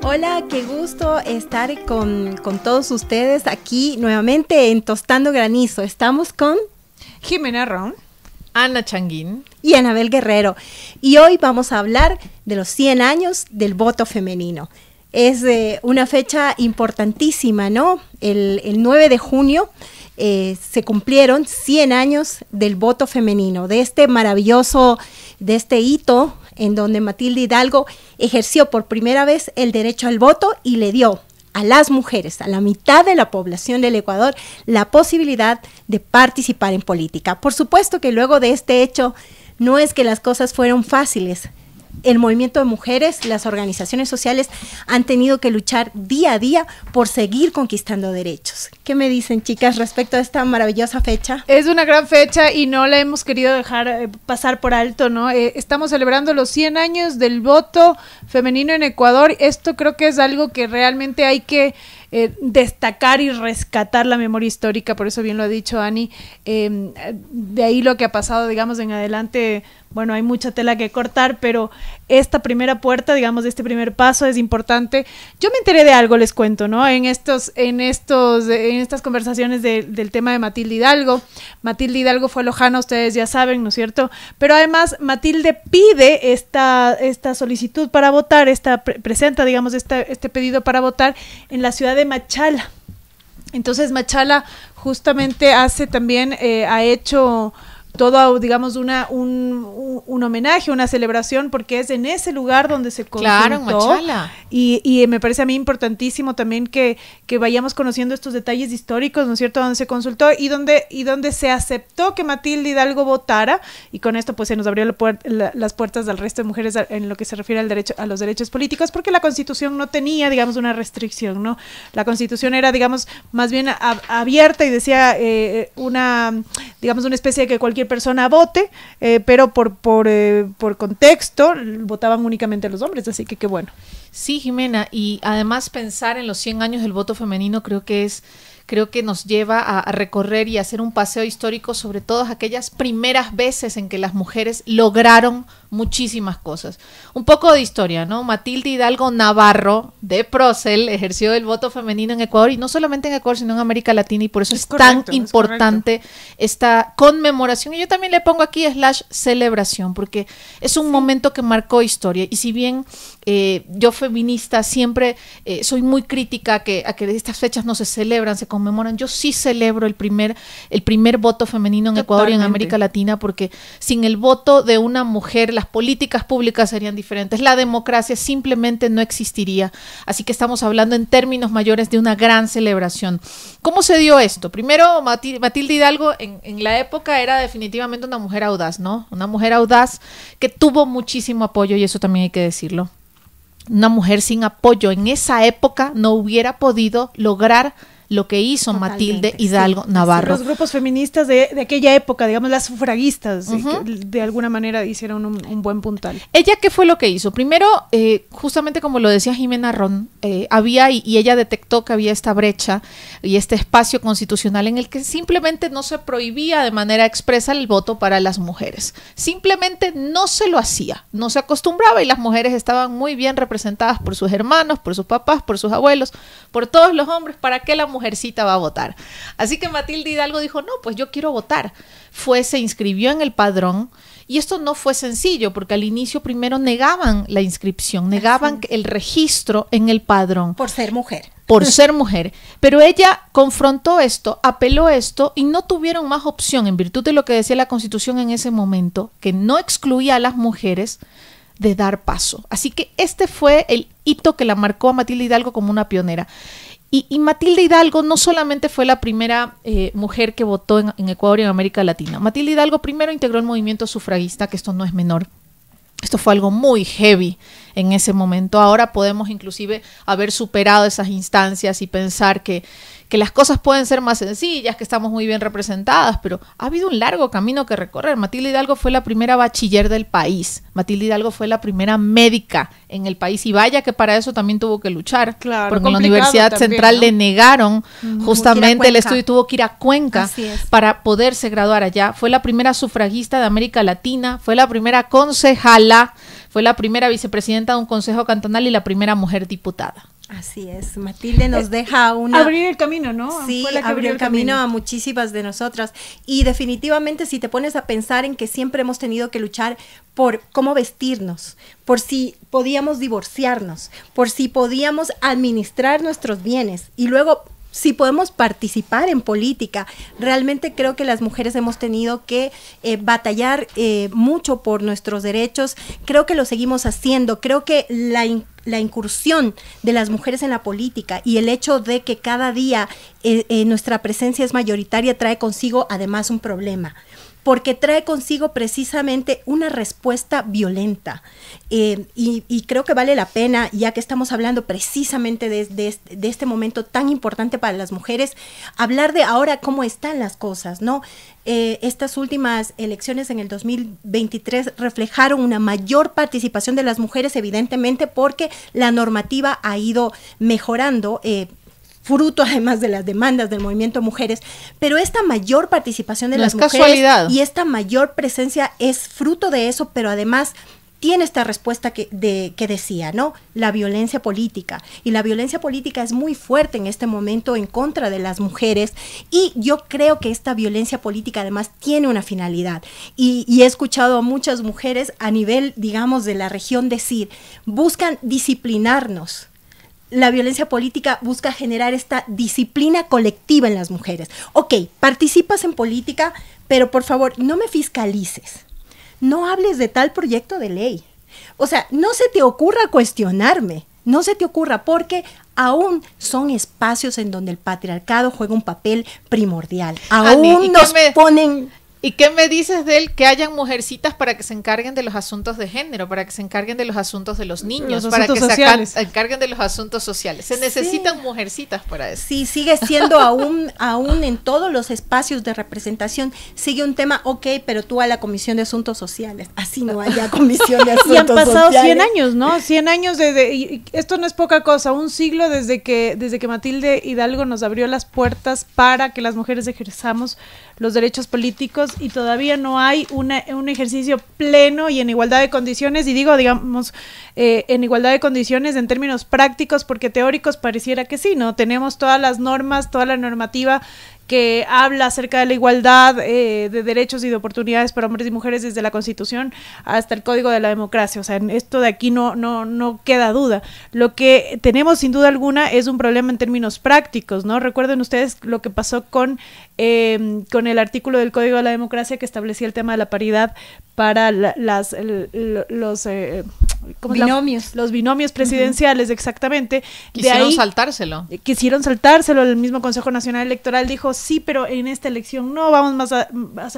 Hola, qué gusto estar con todos ustedes aquí nuevamente en Tostando Granizo. Estamos con Jimena Ron, Ana Changuín y Anabel Guerrero. Y hoy vamos a hablar de los 100 años del voto femenino. Es una fecha importantísima, ¿no? El 9 de junio se cumplieron 100 años del voto femenino, de este maravilloso, de este hito en donde Matilde Hidalgo ejerció por primera vez el derecho al voto y le dio a las mujeres, a la mitad de la población del Ecuador, la posibilidad de participar en política. Por supuesto que luego de este hecho no es que las cosas fueron fáciles. El movimiento de mujeres, las organizaciones sociales han tenido que luchar día a día por seguir conquistando derechos. ¿Qué me dicen, chicas, respecto a esta maravillosa fecha? Es una gran fecha y no la hemos querido dejar pasar por alto, ¿no? Estamos celebrando los 100 años del voto femenino en Ecuador. Esto creo que es algo que realmente hay que destacar y rescatar la memoria histórica, por eso bien lo ha dicho Ani. De ahí lo que ha pasado, digamos, en adelante, bueno, hay mucha tela que cortar, pero esta primera puerta, digamos, de este primer paso es importante. Yo me enteré de algo, les cuento, ¿no? En estas conversaciones del tema de Matilde Hidalgo. Matilde Hidalgo fue lojana, ustedes ya saben, ¿no es cierto? Pero además Matilde pide esta solicitud para votar, presenta, digamos, este pedido para votar en la ciudad de Machala. Entonces Machala justamente hace también, ha hecho todo, digamos, un homenaje, una celebración, porque es en ese lugar donde se consultó. Claro, en Machala. Y me parece a mí importantísimo también que vayamos conociendo estos detalles históricos, ¿no es cierto?, donde se consultó y donde se aceptó que Matilde Hidalgo votara, y con esto pues se nos abrió las puertas al resto de mujeres en lo que se refiere a los derechos políticos, porque la Constitución no tenía, digamos, una restricción, ¿no? La Constitución era, digamos, más bien abierta y decía una especie de que cualquier persona vote, pero por contexto votaban únicamente los hombres, así que qué bueno. Sí, Jimena, y además pensar en los 100 años del voto femenino creo que nos lleva a recorrer y a hacer un paseo histórico sobre todas aquellas primeras veces en que las mujeres lograron muchísimas cosas. Un poco de historia, ¿no? Matilde Hidalgo Navarro, de Procel, ejerció el voto femenino en Ecuador, y no solamente en Ecuador, sino en América Latina, y por eso es correcto, tan importante esta conmemoración. Y yo también le pongo aquí /celebración, porque es un momento que marcó historia. Y si bien yo feminista siempre soy muy crítica a que estas fechas no se celebran, se conmemoran, yo sí celebro el primer voto femenino en Ecuador y en América Latina, porque sin el voto de una mujer las políticas públicas serían diferentes, la democracia simplemente no existiría. Así que estamos hablando en términos mayores de una gran celebración. ¿Cómo se dio esto? Primero, Matilde Hidalgo en la época era definitivamente una mujer audaz, ¿no? Una mujer audaz que tuvo muchísimo apoyo, y eso también hay que decirlo. Una mujer sin apoyo en esa época no hubiera podido lograr lo que hizo Matilde Hidalgo Navarro. Los grupos feministas de aquella época, digamos las sufragistas, que de alguna manera hicieron un buen puntal. ¿Ella qué fue lo que hizo? Primero, justamente como lo decía Jimena Ron, había, y ella detectó que había esta brecha y este espacio constitucional en el que simplemente no se prohibía de manera expresa el voto para las mujeres. Simplemente no se lo hacía, no se acostumbraba, y las mujeres estaban muy bien representadas por sus hermanos, por sus papás, por sus abuelos, por todos los hombres. ¿Para qué la mujercita va a votar? Así que Matilde Hidalgo dijo, no, pues yo quiero votar. Se inscribió en el padrón, y esto no fue sencillo, porque al inicio primero negaban la inscripción, negaban el registro en el padrón. Por ser mujer. Por ser mujer. Pero ella confrontó esto, apeló esto, y no tuvieron más opción, en virtud de lo que decía la Constitución en ese momento, que no excluía a las mujeres, de dar paso. Así que este fue el hito que la marcó a Matilde Hidalgo como una pionera. Y Matilde Hidalgo no solamente fue la primera mujer que votó en Ecuador y en América Latina. Matilde Hidalgo primero integró el movimiento sufragista, que esto no es menor. Esto fue algo muy heavy en ese momento. Ahora podemos inclusive haber superado esas instancias y pensar que que las cosas pueden ser más sencillas, que estamos muy bien representadas, pero ha habido un largo camino que recorrer. Matilde Hidalgo fue la primera bachiller del país, Matilde Hidalgo fue la primera médica en el país, y vaya que para eso también tuvo que luchar, claro, porque en la Universidad también, Central, ¿no?, le negaron justamente el estudio, tuvo que ir a Cuenca para poderse graduar allá. Fue la primera sufragista de América Latina, fue la primera concejala, fue la primera vicepresidenta de un consejo cantonal y la primera mujer diputada. Así es, Matilde nos deja abrir el camino, ¿no? Sí, fue la que abrió el camino a muchísimas de nosotras. Y definitivamente, si te pones a pensar en que siempre hemos tenido que luchar por cómo vestirnos, por si podíamos divorciarnos, por si podíamos administrar nuestros bienes y luego si podemos participar en política. Realmente creo que las mujeres hemos tenido que batallar mucho por nuestros derechos. Creo que lo seguimos haciendo. Creo que la incursión de las mujeres en la política y el hecho de que cada día nuestra presencia es mayoritaria trae consigo además un problema, porque trae consigo precisamente una respuesta violenta. Y creo que vale la pena, ya que estamos hablando precisamente de este momento tan importante para las mujeres, hablar de ahora cómo están las cosas, ¿no? Estas últimas elecciones en el 2023 reflejaron una mayor participación de las mujeres, evidentemente, porque la normativa ha ido mejorando, fruto además de las demandas del movimiento Mujeres, pero esta mayor participación de las mujeres casualidad. Y esta mayor presencia es fruto de eso, pero además tiene esta respuesta que decía, ¿no? La violencia política. Y la violencia política es muy fuerte en este momento en contra de las mujeres, y yo creo que esta violencia política además tiene una finalidad. Y he escuchado a muchas mujeres a nivel, digamos, de la región decir, buscan disciplinarnos. La violencia política busca generar esta disciplina colectiva en las mujeres. Ok, participas en política, pero por favor, no me fiscalices. No hables de tal proyecto de ley. O sea, no se te ocurra cuestionarme. No se te ocurra, porque aún son espacios en donde el patriarcado juega un papel primordial. Aún nos ponen... ¿Y qué me dices de él? Que hayan mujercitas para que se encarguen de los asuntos de género, para que se encarguen de los asuntos de los niños, para que se encarguen de los asuntos sociales. Se necesitan mujercitas para eso. Sí, sigue siendo aún en todos los espacios de representación, sigue un tema, ok, pero tú a la Comisión de Asuntos Sociales. Así no haya Comisión de Asuntos Sociales. Y han pasado 100 años, ¿no? 100 años y esto no es poca cosa, un siglo desde que Matilde Hidalgo nos abrió las puertas para que las mujeres ejerzamos los derechos políticos, y todavía no hay un ejercicio pleno y en igualdad de condiciones, y digamos, en igualdad de condiciones en términos prácticos, porque teóricos pareciera que sí, ¿no? Tenemos todas las normas, toda la normativa que habla acerca de la igualdad de derechos y de oportunidades para hombres y mujeres, desde la Constitución hasta el Código de la Democracia. O sea, en esto de aquí no queda duda. Lo que tenemos sin duda alguna es un problema en términos prácticos, ¿no? Recuerden ustedes lo que pasó con el artículo del Código de la Democracia que establecía el tema de la paridad para los binomios presidenciales, exactamente. Quisieron saltárselo. El mismo Consejo Nacional Electoral dijo, sí, pero en esta elección no, vamos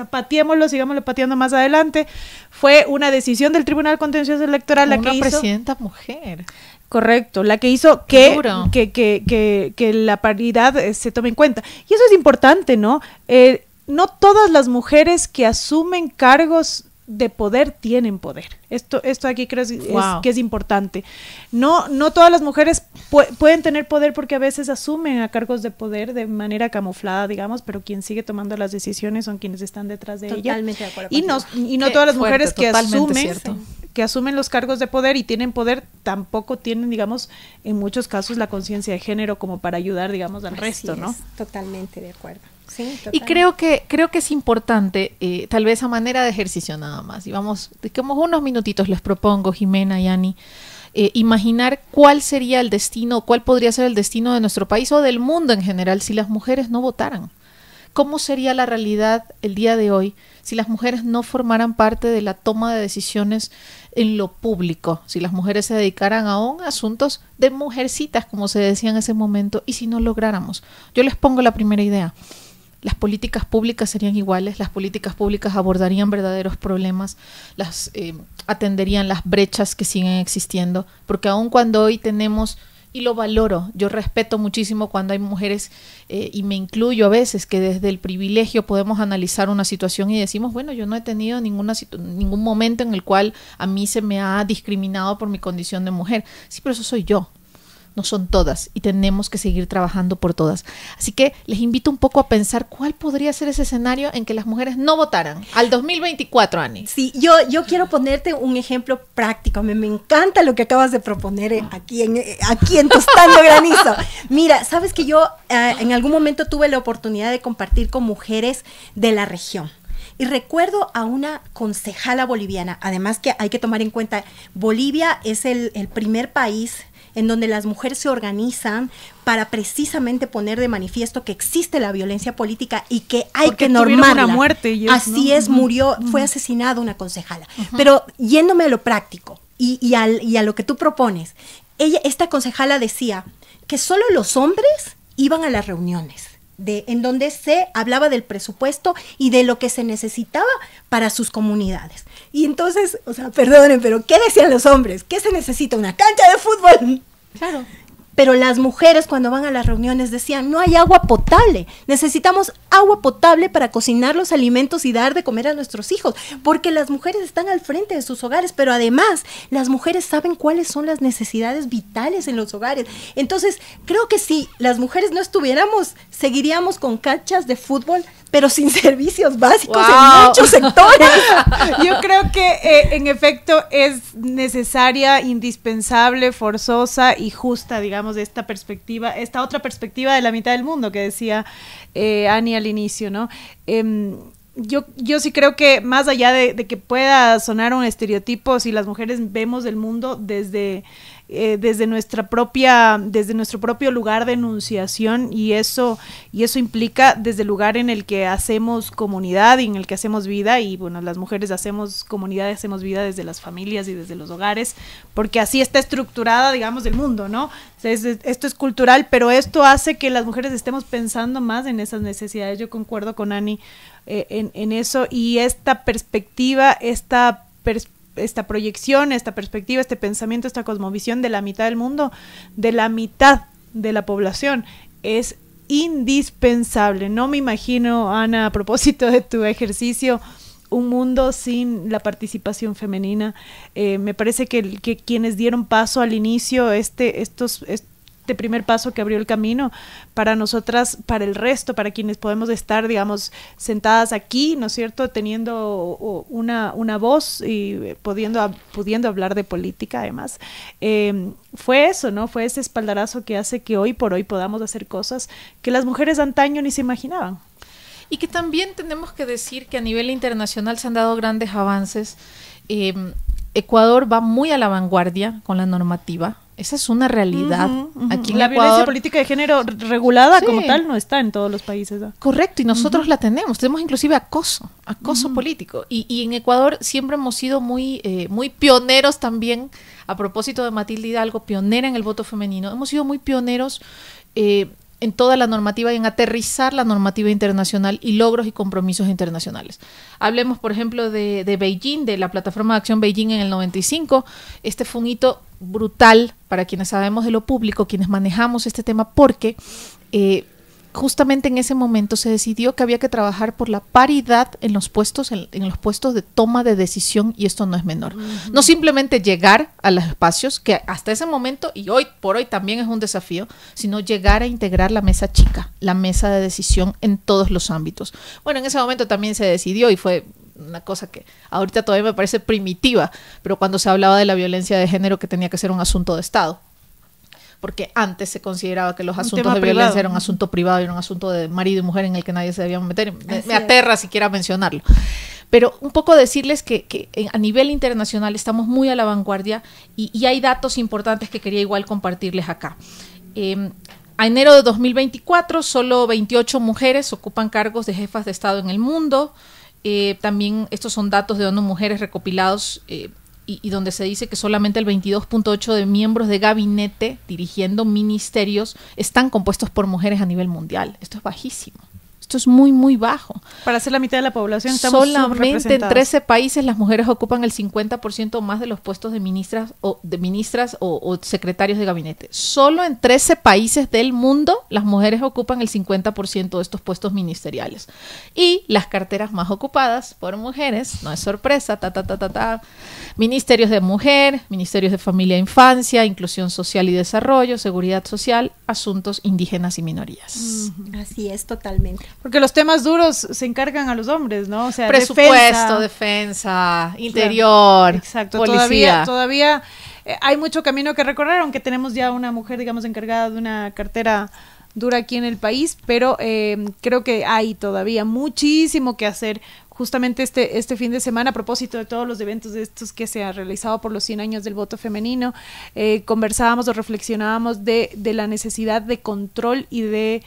pateémoslo, sigámoslo pateando más adelante. Fue una decisión del Tribunal Contencioso Electoral la que hizo... Una presidenta mujer. Correcto, la que hizo que la paridad se tome en cuenta. Y eso es importante, ¿no? No todas las mujeres que asumen cargos de poder tienen poder. Esto aquí creo que es importante. No todas las mujeres pueden tener poder, porque a veces asumen a cargos de poder de manera camuflada, digamos, pero quien sigue tomando las decisiones son quienes están detrás de ella. Totalmente de acuerdo. Y no todas las mujeres que asumen los cargos de poder y tienen poder tampoco tienen, digamos, en muchos casos la conciencia de género como para ayudar, digamos, al resto, ¿no? Totalmente de acuerdo. Sí, y creo que es importante, tal vez a manera de ejercicio nada más, y vamos, digamos, unos minutitos les propongo, Jimena y Ani, imaginar cuál sería el destino, cuál podría ser el destino de nuestro país o del mundo en general si las mujeres no votaran. ¿Cómo sería la realidad el día de hoy si las mujeres no formaran parte de la toma de decisiones en lo público? Si las mujeres se dedicaran a asuntos de mujercitas, como se decía en ese momento, y si no lográramos. Yo les pongo la primera idea. Las políticas públicas serían iguales, las políticas públicas abordarían verdaderos problemas, atenderían las brechas que siguen existiendo, porque aun cuando hoy tenemos y lo valoro. Yo respeto muchísimo cuando hay mujeres, y me incluyo a veces, que desde el privilegio podemos analizar una situación y decimos, bueno, yo no he tenido ningún momento en el cual a mí se me ha discriminado por mi condición de mujer. Sí, pero eso soy yo. No son todas y tenemos que seguir trabajando por todas. Así que les invito un poco a pensar cuál podría ser ese escenario en que las mujeres no votaran al 2024, Ani. Sí, yo quiero ponerte un ejemplo práctico. Me encanta lo que acabas de proponer aquí en Tostando Granizo. Mira, sabes que yo en algún momento tuve la oportunidad de compartir con mujeres de la región. Y recuerdo a una concejala boliviana, además que hay que tomar en cuenta, Bolivia es el primer país en donde las mujeres se organizan para precisamente poner de manifiesto que existe la violencia política y que hay que normarla. Una muerte ellos, así ¿no? Es, murió, fue asesinada una concejala. Pero yéndome a lo práctico y a lo que tú propones, esta concejala decía que solo los hombres iban a las reuniones en donde se hablaba del presupuesto y de lo que se necesitaba para sus comunidades. Y entonces, o sea, perdonen, pero ¿qué decían los hombres? ¿Qué se necesita? ¿Una cancha de fútbol? Claro. Pero las mujeres cuando van a las reuniones decían, no hay agua potable, necesitamos agua potable para cocinar los alimentos y dar de comer a nuestros hijos, porque las mujeres están al frente de sus hogares, pero además las mujeres saben cuáles son las necesidades vitales en los hogares. Entonces, creo que si las mujeres no estuviéramos, seguiríamos con canchas de fútbol, pero sin servicios básicos en muchos sectores. Yo creo que en efecto es necesaria, indispensable, forzosa y justa, digamos, de esta perspectiva, esta otra perspectiva de la mitad del mundo que decía Ani al inicio, ¿no? Yo sí creo que más allá de que pueda sonar un estereotipo, si las mujeres vemos el mundo desde nuestro propio lugar de enunciación, y eso implica desde el lugar en el que hacemos comunidad y en el que hacemos vida, y bueno, las mujeres hacemos comunidad, hacemos vida desde las familias y desde los hogares, porque así está estructurada, digamos, el mundo, ¿no? Esto es cultural, pero esto hace que las mujeres estemos pensando más en esas necesidades. Yo concuerdo con Ani en eso, y esta perspectiva, esta proyección, esta perspectiva, este pensamiento, esta cosmovisión de la mitad del mundo, de la mitad de la población, es indispensable. No me imagino, Ana, a propósito de tu ejercicio, un mundo sin la participación femenina. Me parece que quienes dieron paso al inicio, este primer paso que abrió el camino para nosotras, para el resto, para quienes podemos estar, digamos, sentadas aquí, ¿no es cierto?, teniendo una voz y pudiendo hablar de política, además, fue eso, ¿no? Fue ese espaldarazo que hace que hoy por hoy podamos hacer cosas que las mujeres antaño ni se imaginaban. Y que también tenemos que decir que a nivel internacional se han dado grandes avances. Ecuador va muy a la vanguardia con la normativa. Esa es una realidad. Aquí en la Ecuador, violencia política de género regulada, sí, como tal no está en todos los países, ¿no? Correcto, y nosotros la tenemos inclusive acoso político. Y en Ecuador siempre hemos sido muy pioneros también, a propósito de Matilde Hidalgo, pionera en el voto femenino. Hemos sido muy pioneros en toda la normativa y en aterrizar la normativa internacional y logros y compromisos internacionales. Hablemos, por ejemplo, de Beijing, de la Plataforma de Acción Beijing en el 95. Este fue un hito brutal para quienes sabemos de lo público, quienes manejamos este tema, porque justamente en ese momento se decidió que había que trabajar por la paridad en los puestos, en los puestos de toma de decisión, y esto no es menor. No simplemente llegar a los espacios, que hasta ese momento y hoy por hoy también es un desafío, sino llegar a integrar la mesa chica, la mesa de decisión en todos los ámbitos. Bueno, en ese momento también se decidió, y fue una cosa que ahorita todavía me parece primitiva, pero cuando se hablaba de la violencia de género, que tenía que ser un asunto de Estado, porque antes se consideraba que los asuntos de violencia eran un asunto privado y era un asunto de marido y mujer en el que nadie se debía meter. Me aterra siquiera mencionarlo. Pero un poco decirles que a nivel internacional estamos muy a la vanguardia, y hay datos importantes que quería igual compartirles acá. A enero de 2024, solo 28 mujeres ocupan cargos de jefas de Estado en el mundo. También estos son datos de ONU Mujeres recopilados, y donde se dice que solamente el 22.8% de miembros de gabinete dirigiendo ministerios están compuestos por mujeres a nivel mundial. Esto es bajísimo. Esto es muy, muy bajo. Para ser la mitad de la población estamos solamente en 13 países las mujeres ocupan el 50% más de los puestos de ministras o secretarios de gabinete. Solo en 13 países del mundo las mujeres ocupan el 50% de estos puestos ministeriales. Y las carteras más ocupadas por mujeres, no es sorpresa, ministerios de mujer, ministerios de familia e infancia, inclusión social y desarrollo, seguridad social, asuntos indígenas y minorías. Así es, totalmente. Porque los temas duros se encargan a los hombres, ¿no? O sea, presupuesto, defensa, interior, claro, exacto. Policía. Todavía hay mucho camino que recorrer, aunque tenemos ya una mujer, digamos, encargada de una cartera dura aquí en el país, pero creo que hay todavía muchísimo que hacer. Justamente este fin de semana, a propósito de todos los eventos de estos que se han realizado por los 100 años del voto femenino, conversábamos o reflexionábamos de la necesidad de control y de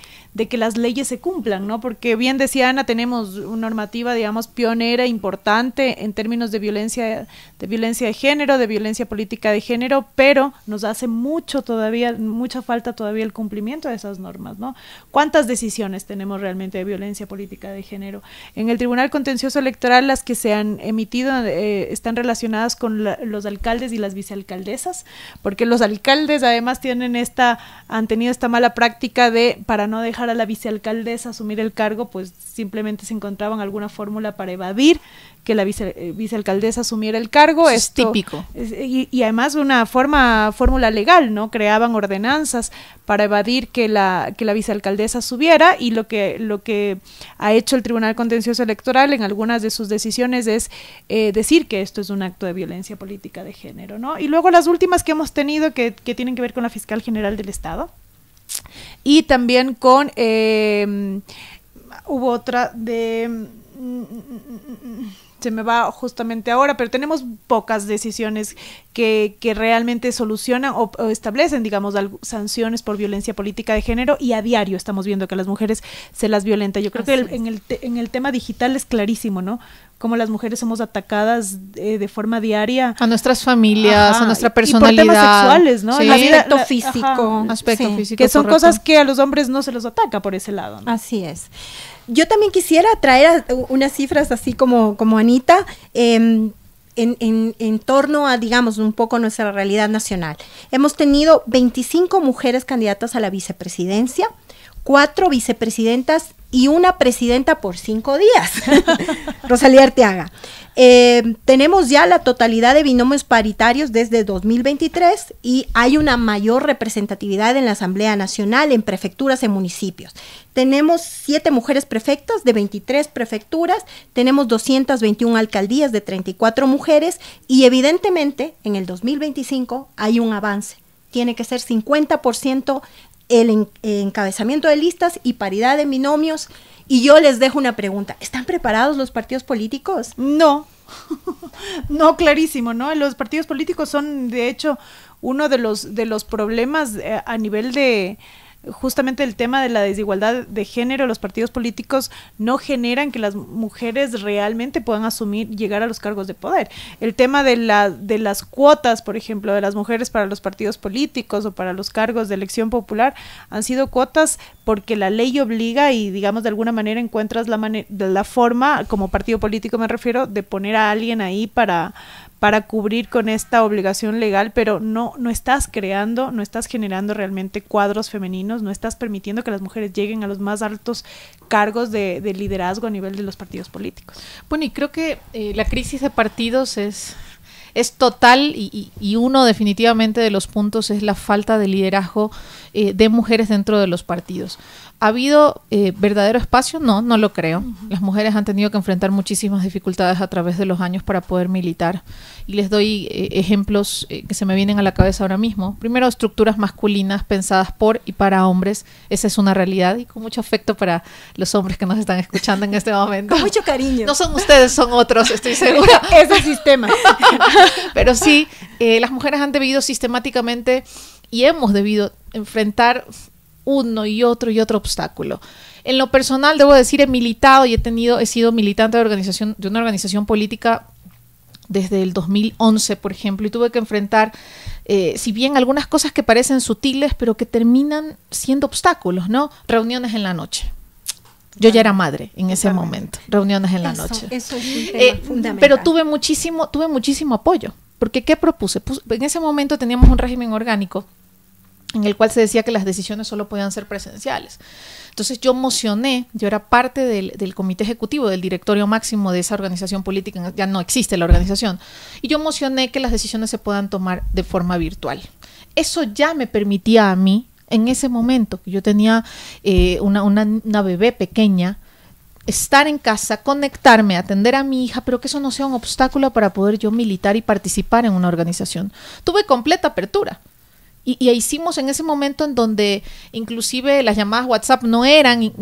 que las leyes se cumplan, ¿no? Porque bien decía Ana, tenemos una normativa, digamos, pionera, importante en términos de violencia de género, de violencia política de género, pero nos hace mucha falta todavía el cumplimiento de esas normas, ¿no? ¿Cuántas decisiones tenemos realmente de violencia política de género? En el Tribunal Contencioso Electoral, las que se han emitido están relacionadas con los alcaldes y las vicealcaldesas, porque los alcaldes además han tenido esta mala práctica de, para no dejar a la vicealcaldesa asumir el cargo, pues simplemente se encontraban alguna fórmula para evadir que la vicealcaldesa asumiera el cargo. Es típico. Y además una fórmula legal, ¿no? Creaban ordenanzas para evadir que la vicealcaldesa subiera, y lo que ha hecho el Tribunal Contencioso Electoral en algunas de sus decisiones es decir que esto es un acto de violencia política de género, ¿no? Y luego las últimas que hemos tenido que tienen que ver con la Fiscal General del Estado, y también con hubo otra de se me va justamente ahora, pero tenemos pocas decisiones que realmente solucionan o establecen, digamos, sanciones por violencia política de género, y a diario estamos viendo que a las mujeres se las violenta. Yo creo que en el tema digital es clarísimo, ¿no? Cómo las mujeres somos atacadas de forma diaria. A nuestras familias, a nuestra personalidad. Y por temas sexuales, ¿no? Sí. Aspecto físico. Aspecto físico, que son correcto. cosas que a los hombres no se los ataca por ese lado, ¿no? Así es. Yo también quisiera traer unas cifras así como Anita, en torno a, digamos, un poco nuestra realidad nacional. Hemos tenido 25 mujeres candidatas a la vicepresidencia, 4 vicepresidentas y una presidenta por 5 días. Rosalía Arteaga. Tenemos ya la totalidad de binomios paritarios desde 2023 y hay una mayor representatividad en la Asamblea Nacional, en prefecturas, en municipios. Tenemos 7 mujeres prefectas de 23 prefecturas, tenemos 221 alcaldías de 34 mujeres y evidentemente en el 2025 hay un avance. Tiene que ser 50% el encabezamiento de listas y paridad de binomios. Y yo les dejo una pregunta, ¿están preparados los partidos políticos? No, no, clarísimo, ¿no? Los partidos políticos son, de hecho, uno de los problemas a nivel de justamente el tema de la desigualdad de género. Los partidos políticos no generan que las mujeres realmente puedan llegar a los cargos de poder. El tema de las cuotas, por ejemplo, de las mujeres para los partidos políticos o para los cargos de elección popular, han sido cuotas porque la ley obliga y, digamos, de alguna manera encuentras la forma, como partido político me refiero, de poner a alguien ahí para cubrir con esta obligación legal, pero no estás creando, no estás generando realmente cuadros femeninos, no estás permitiendo que las mujeres lleguen a los más altos cargos de liderazgo a nivel de los partidos políticos. Bueno, y creo que la crisis de partidos es total y uno definitivamente de los puntos es la falta de liderazgo de mujeres dentro de los partidos. ¿Ha habido verdadero espacio? No lo creo. Las mujeres han tenido que enfrentar muchísimas dificultades a través de los años para poder militar. Y les doy ejemplos que se me vienen a la cabeza ahora mismo. Primero, estructuras masculinas pensadas por y para hombres. Esa es una realidad, y con mucho afecto para los hombres que nos están escuchando en este momento. Con mucho cariño. No son ustedes, son otros, estoy segura. Es el sistema. Pero sí, las mujeres han debido sistemáticamente y hemos debido enfrentar uno y otro obstáculo. En lo personal, debo decir, he militado y he sido militante de una organización política desde el 2011, por ejemplo, y tuve que enfrentar, si bien algunas cosas que parecen sutiles, pero que terminan siendo obstáculos, ¿no? Reuniones en la noche. Yo ya era madre en ese momento, reuniones en la noche. Eso es un tema fundamental. Pero tuve muchísimo apoyo, porque ¿qué propuse? En ese momento teníamos un régimen orgánico en el cual se decía que las decisiones solo podían ser presenciales. Entonces yo era parte del comité ejecutivo, del directorio máximo de esa organización política, ya no existe la organización, y yo mocioné que las decisiones se puedan tomar de forma virtual. Eso ya me permitía a mí, en ese momento, que yo tenía una bebé pequeña, estar en casa, conectarme, atender a mi hija, pero que eso no sea un obstáculo para poder yo militar y participar en una organización. Tuve completa apertura. Y hicimos en ese momento en donde inclusive las llamadas WhatsApp no eran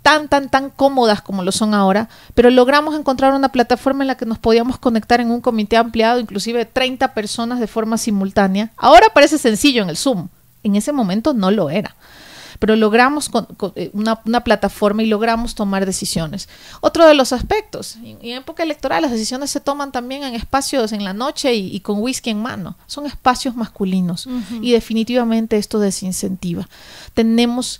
tan cómodas como lo son ahora, pero logramos encontrar una plataforma en la que nos podíamos conectar en un comité ampliado, inclusive 30 personas de forma simultánea. Ahora parece sencillo en el Zoom, en ese momento no lo era. Pero logramos una plataforma y logramos tomar decisiones. Otro de los aspectos, en época electoral las decisiones se toman también en espacios en la noche y con whisky en mano. Son espacios masculinos y definitivamente esto desincentiva. Tenemos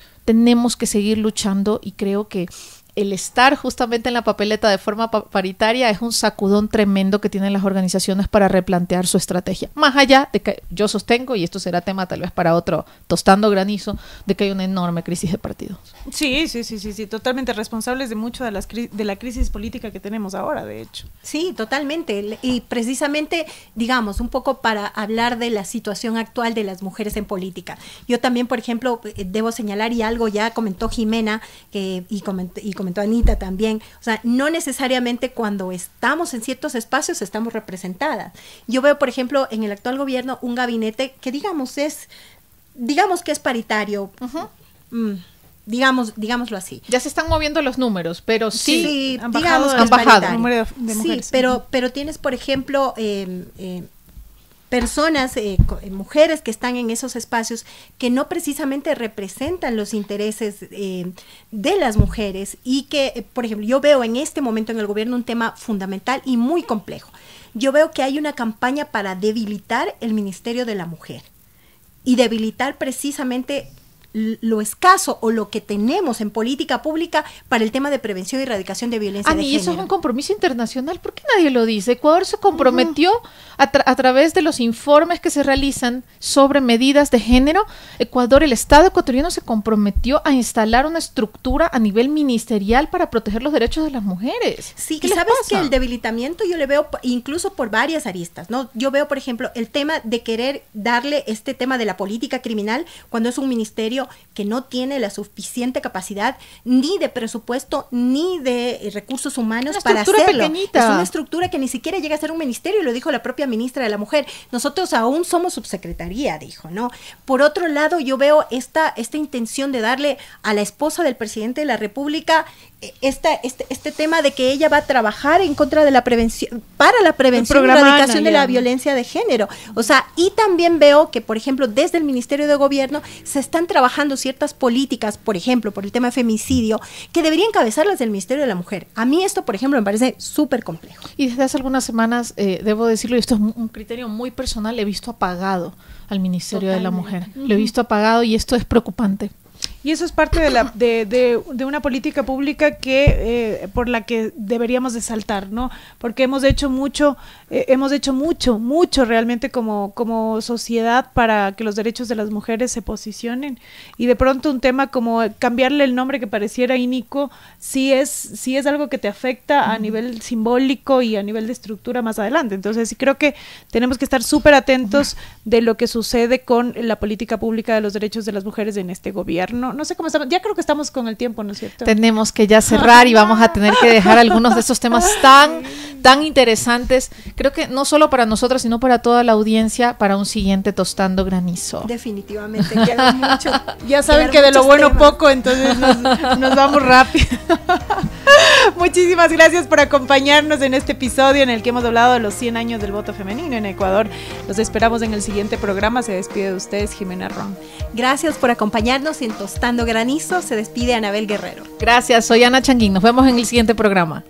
que seguir luchando y creo que el estar justamente en la papeleta de forma paritaria es un sacudón tremendo que tienen las organizaciones para replantear su estrategia. Más allá de que yo sostengo, y esto será tema tal vez para otro Tostando Granizo, de que hay una enorme crisis de partidos. Sí, totalmente responsables de mucho de la crisis política que tenemos ahora, de hecho. Sí, totalmente. Y precisamente, digamos, un poco para hablar de la situación actual de las mujeres en política. Yo también, por ejemplo, debo señalar, y algo ya comentó Jimena, y comentó Anita también, o sea, no necesariamente cuando estamos en ciertos espacios estamos representadas. Yo veo, por ejemplo, en el actual gobierno un gabinete que digamos que es paritario, digámoslo así. Ya se están moviendo los números, pero sí han bajado el número de mujeres. Sí, pero tienes, por ejemplo, personas, mujeres que están en esos espacios que no precisamente representan los intereses de las mujeres y que, por ejemplo, yo veo en este momento en el gobierno un tema fundamental y muy complejo. Yo veo que hay una campaña para debilitar el Ministerio de la Mujer y debilitar precisamente lo escaso o lo que tenemos en política pública para el tema de prevención y erradicación de violencia de género. Y eso es un compromiso internacional. ¿Por qué nadie lo dice? Ecuador se comprometió a través de los informes que se realizan sobre medidas de género. El Estado ecuatoriano se comprometió a instalar una estructura a nivel ministerial para proteger los derechos de las mujeres. Sí, y sabes que el debilitamiento yo le veo incluso por varias aristas, ¿no? Yo veo, por ejemplo, el tema de querer darle este tema de la política criminal cuando es un ministerio que no tiene la suficiente capacidad ni de presupuesto ni de recursos humanos para hacerlo. Pequeñita. Es una estructura que ni siquiera llega a ser un ministerio, lo dijo la propia ministra de la Mujer. Nosotros aún somos subsecretaría, dijo, ¿no? Por otro lado, yo veo esta intención de darle a la esposa del presidente de la República este tema de que ella va a trabajar en contra de la prevención, para la prevención y erradicación de la violencia de género. O sea, y también veo que, por ejemplo, desde el Ministerio de Gobierno se están trabajando ciertas políticas, por ejemplo, por el tema de femicidio, que deberían encabezarlas del Ministerio de la Mujer. A mí esto, por ejemplo, me parece súper complejo. Y desde hace algunas semanas, debo decirlo, y esto es un criterio muy personal, he visto apagado al Ministerio de la Mujer. Lo he visto apagado y esto es preocupante. Y eso es parte de una política pública que por la que deberíamos de saltar, ¿no? Porque hemos hecho mucho realmente como sociedad para que los derechos de las mujeres se posicionen, y de pronto un tema como cambiarle el nombre que pareciera inicuo sí es algo que te afecta a nivel simbólico y a nivel de estructura más adelante. Entonces sí creo que tenemos que estar súper atentos de lo que sucede con la política pública de los derechos de las mujeres en este gobierno. No sé cómo estamos, ya creo que estamos con el tiempo, ¿no es cierto? Tenemos que ya cerrar y vamos a tener que dejar algunos de estos temas tan interesantes, creo que no solo para nosotros, sino para toda la audiencia, para un siguiente Tostando Granizo. Definitivamente, queda mucho. Ya saben que de lo bueno temas. Poco, entonces nos vamos rápido. Muchísimas gracias por acompañarnos en este episodio en el que hemos hablado de los 100 años del voto femenino en Ecuador. Los esperamos en el siguiente programa. Se despide de ustedes Jimena Ron. Gracias por acompañarnos en Tostando Granizo. Se despide Anabel Guerrero. Gracias, soy Ana Changuín. Nos vemos en el siguiente programa.